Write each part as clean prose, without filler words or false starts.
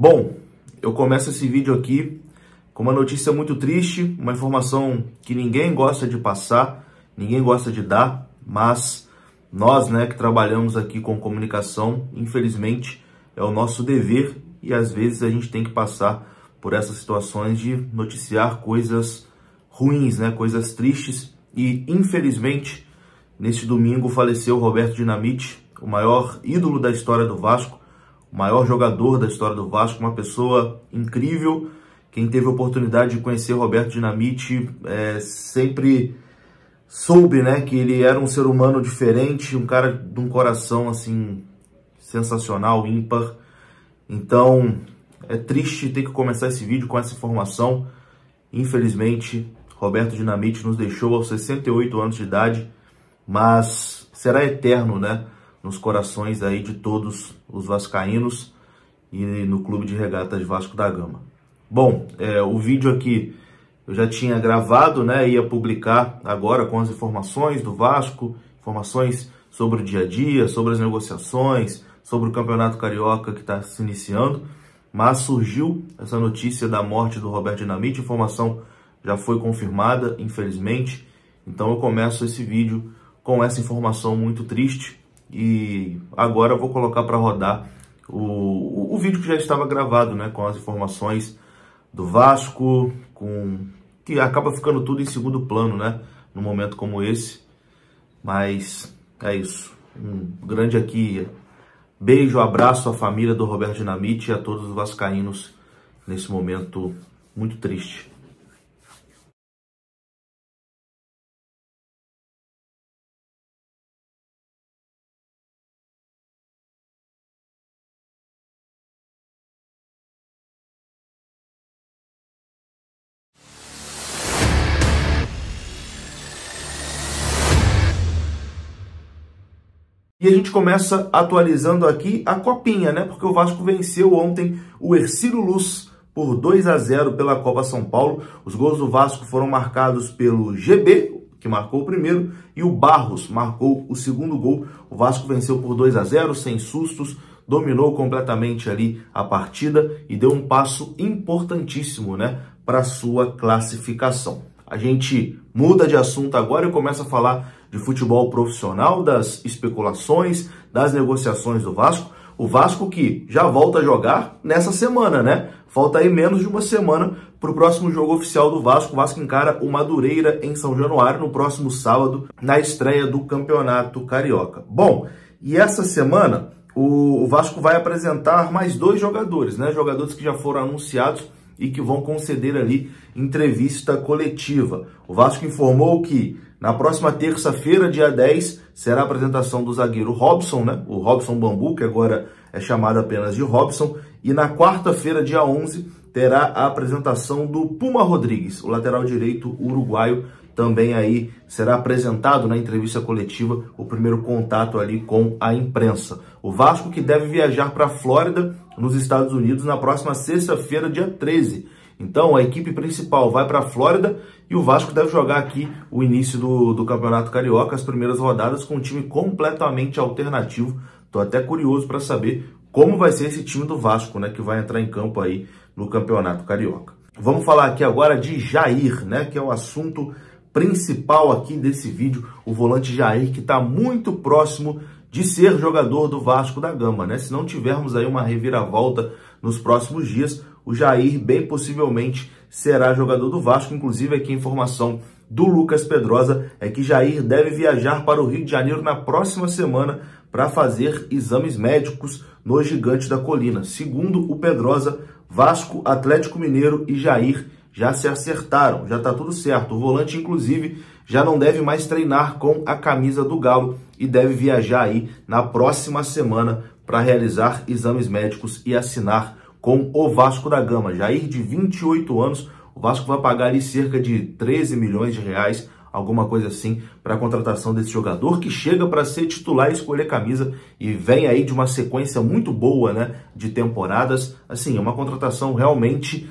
Bom, eu começo esse vídeo aqui com uma notícia muito triste, uma informação que ninguém gosta de passar, ninguém gosta de dar, mas nós, que trabalhamos aqui com comunicação, infelizmente é o nosso dever e às vezes a gente tem que passar por essas situações de noticiar coisas ruins, coisas tristes. E infelizmente, neste domingo faleceu Roberto Dinamite, o maior ídolo da história do Vasco, o maior jogador da história do Vasco, uma pessoa incrível. Quem teve a oportunidade de conhecer Roberto Dinamite sempre soube, que ele era um ser humano diferente, um cara de um coração assim sensacional, ímpar. Então é triste ter que começar esse vídeo com essa informação. Infelizmente, Roberto Dinamite nos deixou aos 68 anos de idade, mas será eterno, nos corações aí de todos os vascaínos e no Clube de Regatas de Vasco da Gama. Bom, o vídeo aqui eu já tinha gravado, ia publicar agora com as informações do Vasco, informações sobre o dia a dia, sobre as negociações, sobre o Campeonato Carioca que está se iniciando, mas surgiu essa notícia da morte do Roberto Dinamite, a informação já foi confirmada, infelizmente. Então eu começo esse vídeo com essa informação muito triste e agora eu vou colocar para rodar o vídeo que já estava gravado, com as informações do Vasco, que acaba ficando tudo em segundo plano, num momento como esse. Mas é isso. Um grande aqui beijo, abraço à família do Roberto Dinamite e a todos os vascaínos nesse momento muito triste. E a gente começa atualizando aqui a copinha, porque o Vasco venceu ontem o Hercílio Luz por 2-0 pela Copa São Paulo. Os gols do Vasco foram marcados pelo GB, que marcou o primeiro, e o Barros marcou o segundo gol. O Vasco venceu por 2-0, sem sustos, dominou completamente ali a partida e deu um passo importantíssimo, para a sua classificação. A gente muda de assunto agora e começa a falar de futebol profissional, das especulações, das negociações do Vasco. O Vasco que já volta a jogar nessa semana, Falta aí menos de uma semana para o próximo jogo oficial do Vasco. O Vasco encara o Madureira em São Januário no próximo sábado, na estreia do Campeonato Carioca. Bom, e essa semana o Vasco vai apresentar mais 2 jogadores, Jogadores que já foram anunciados e que vão conceder ali entrevista coletiva. O Vasco informou que na próxima terça-feira, dia 10, será a apresentação do zagueiro Robson, o Robson Bambu, que agora é chamado apenas de Robson, e na quarta-feira, dia 11, terá a apresentação do Puma Rodrigues, o lateral direito uruguaio, também aí será apresentado na entrevista coletiva, o primeiro contato ali com a imprensa. O Vasco que deve viajar para a Flórida, nos Estados Unidos, na próxima sexta-feira, dia 13. Então, a equipe principal vai para a Flórida e o Vasco deve jogar aqui o início do Campeonato Carioca, as primeiras rodadas, com um time completamente alternativo. Estou até curioso para saber como vai ser esse time do Vasco, que vai entrar em campo aí no Campeonato Carioca. Vamos falar aqui agora de Jair, que é o assunto principal aqui desse vídeo, o volante Jair, que está muito próximo de ser jogador do Vasco da Gama, Se não tivermos aí uma reviravolta nos próximos dias, o Jair bem possivelmente será jogador do Vasco. Inclusive aqui a informação do Lucas Pedrosa é que Jair deve viajar para o Rio de Janeiro na próxima semana para fazer exames médicos no Gigante da Colina. Segundo o Pedrosa, Vasco, Atlético Mineiro e Jair já se acertaram, já está tudo certo. O volante, inclusive, já não deve mais treinar com a camisa do Galo e deve viajar aí na próxima semana para realizar exames médicos e assinar com o Vasco da Gama. Jair, de 28 anos, o Vasco vai pagar ali cerca de 13 milhões de reais, alguma coisa assim, para a contratação desse jogador, que chega para ser titular e escolher camisa, e vem aí de uma sequência muito boa, de temporadas. Assim, é uma contratação realmente,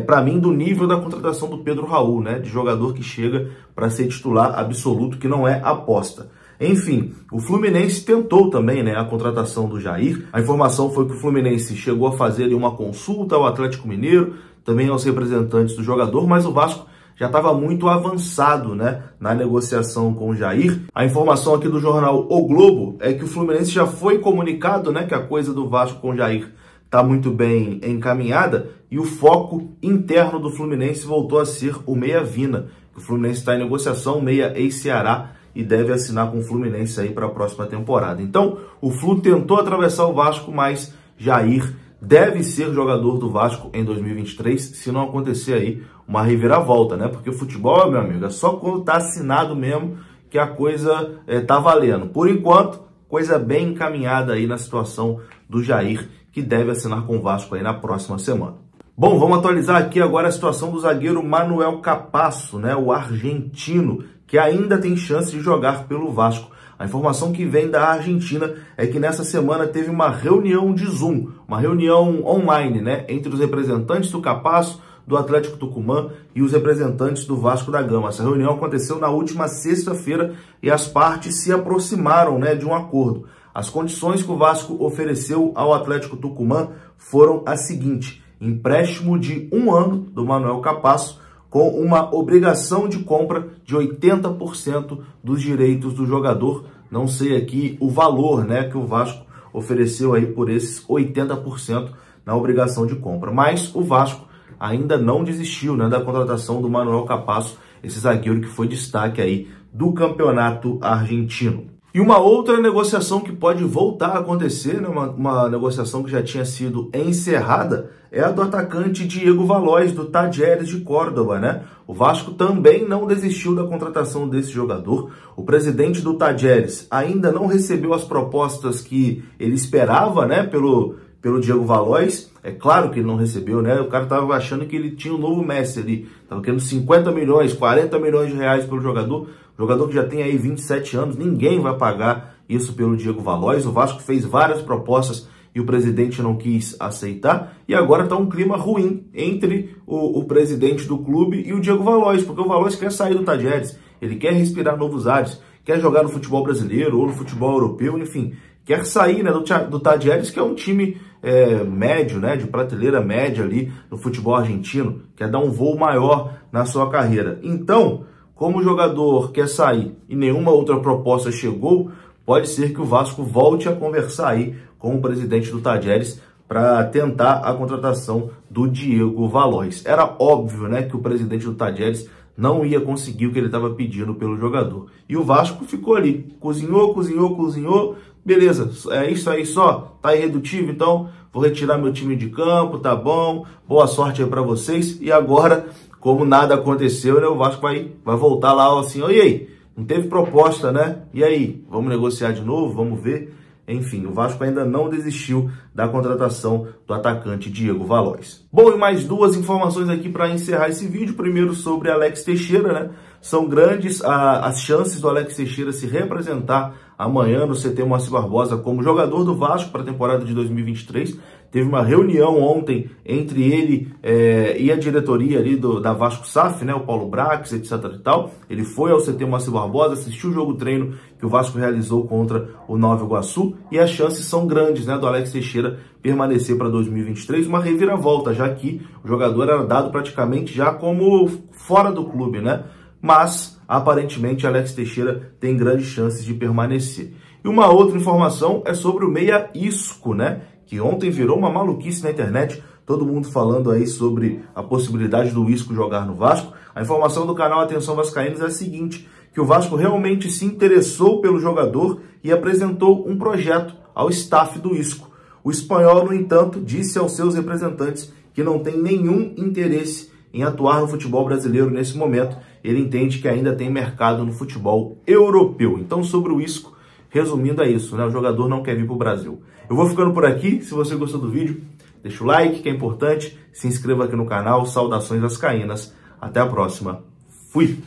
para mim, do nível da contratação do Pedro Raul, de jogador que chega para ser titular absoluto, que não é aposta. Enfim, o Fluminense tentou também, né, a contratação do Jair. A informação foi que o Fluminense chegou a fazer ali uma consulta ao Atlético Mineiro, também aos representantes do jogador, mas o Vasco já estava muito avançado, né, na negociação com o Jair. A informação aqui do jornal O Globo é que o Fluminense já foi comunicado, né, que a coisa do Vasco com o Jair está muito bem encaminhada e o foco interno do Fluminense voltou a ser o Meia Vina. O Fluminense está em negociação, Meia ex-Ceará, e deve assinar com o Fluminense aí para a próxima temporada. Então, o Flu tentou atravessar o Vasco, mas Jair deve ser jogador do Vasco em 2023, se não acontecer aí uma reviravolta, né? Porque o futebol, meu amigo, é só quando tá assinado mesmo que a coisa tá valendo. Por enquanto, coisa bem encaminhada aí na situação do Jair, que deve assinar com o Vasco aí na próxima semana. Bom, vamos atualizar aqui agora a situação do zagueiro Manuel Capasso, né? O argentino, que ainda tem chance de jogar pelo Vasco. A informação que vem da Argentina é que nessa semana teve uma reunião de Zoom, uma reunião online, né, entre os representantes do Capasso, do Atlético Tucumã e os representantes do Vasco da Gama. Essa reunião aconteceu na última sexta-feira e as partes se aproximaram, né, de um acordo. As condições que o Vasco ofereceu ao Atlético Tucumã foram as seguintes: empréstimo de 1 ano do Manuel Capasso, com uma obrigação de compra de 80% dos direitos do jogador. Não sei aqui o valor, né, que o Vasco ofereceu aí por esses 80% na obrigação de compra. Mas o Vasco ainda não desistiu, né, da contratação do Manuel Capasso, esse zagueiro que foi destaque aí do campeonato argentino. E uma outra negociação que pode voltar a acontecer, né, uma negociação que já tinha sido encerrada, é a do atacante Diego Valois, do Talleres de Córdoba, né? O Vasco também não desistiu da contratação desse jogador. O presidente do Talleres ainda não recebeu as propostas que ele esperava, né, pelo Diego Valois. É claro que ele não recebeu, né? O cara tava achando que ele tinha um novo Messi ali. Tava querendo 50 milhões, 40 milhões de reais pelo jogador. Jogador que já tem aí 27 anos, ninguém vai pagar isso pelo Diego Valois. O Vasco fez várias propostas e o presidente não quis aceitar. E agora está um clima ruim entre o presidente do clube e o Diego Valois, porque o Valois quer sair do Talleres, ele quer respirar novos ares, quer jogar no futebol brasileiro ou no futebol europeu, enfim, quer sair, né, do Talleres, que é um time médio, né, de prateleira média ali no futebol argentino, quer dar um voo maior na sua carreira. Então, como o jogador quer sair e nenhuma outra proposta chegou, pode ser que o Vasco volte a conversar aí com o presidente do Talleres para tentar a contratação do Diego Valois. Era óbvio, né, que o presidente do Talleres não ia conseguir o que ele estava pedindo pelo jogador. E o Vasco ficou ali, cozinhou, beleza, é isso aí só? Tá irredutível, então vou retirar meu time de campo, tá bom, boa sorte aí para vocês. E agora, como nada aconteceu, né, o Vasco vai voltar lá assim, e aí? Não teve proposta, né? E aí? Vamos negociar de novo? Vamos ver? Enfim, o Vasco ainda não desistiu da contratação do atacante Diego Valois. Bom, e mais duas informações aqui para encerrar esse vídeo. Primeiro sobre Alex Teixeira, né? São grandes as chances do Alex Teixeira se representar amanhã no CT Moacir Barbosa como jogador do Vasco para a temporada de 2023. Teve uma reunião ontem entre ele e a diretoria ali da Vasco SAF, né, o Paulo Brax, etc e tal. Ele foi ao CT Moacir Barbosa, assistiu o jogo-treino que o Vasco realizou contra o Nova Iguaçu e as chances são grandes, né, do Alex Teixeira permanecer para 2023, uma reviravolta, já que o jogador era dado praticamente já como fora do clube, né? Mas, aparentemente, Alex Teixeira tem grandes chances de permanecer. E uma outra informação é sobre o Meia Isco, né? Que ontem virou uma maluquice na internet, todo mundo falando aí sobre a possibilidade do Isco jogar no Vasco. A informação do canal Atenção Vascaínos é a seguinte, que o Vasco realmente se interessou pelo jogador e apresentou um projeto ao staff do Isco. O espanhol, no entanto, disse aos seus representantes que não tem nenhum interesse em atuar no futebol brasileiro nesse momento. Ele entende que ainda tem mercado no futebol europeu. Então, sobre o Isco, resumindo, é isso, né? O jogador não quer vir para o Brasil. Eu vou ficando por aqui. Se você gostou do vídeo, deixa o like, que é importante. Se inscreva aqui no canal. Saudações vascaínas. Até a próxima. Fui!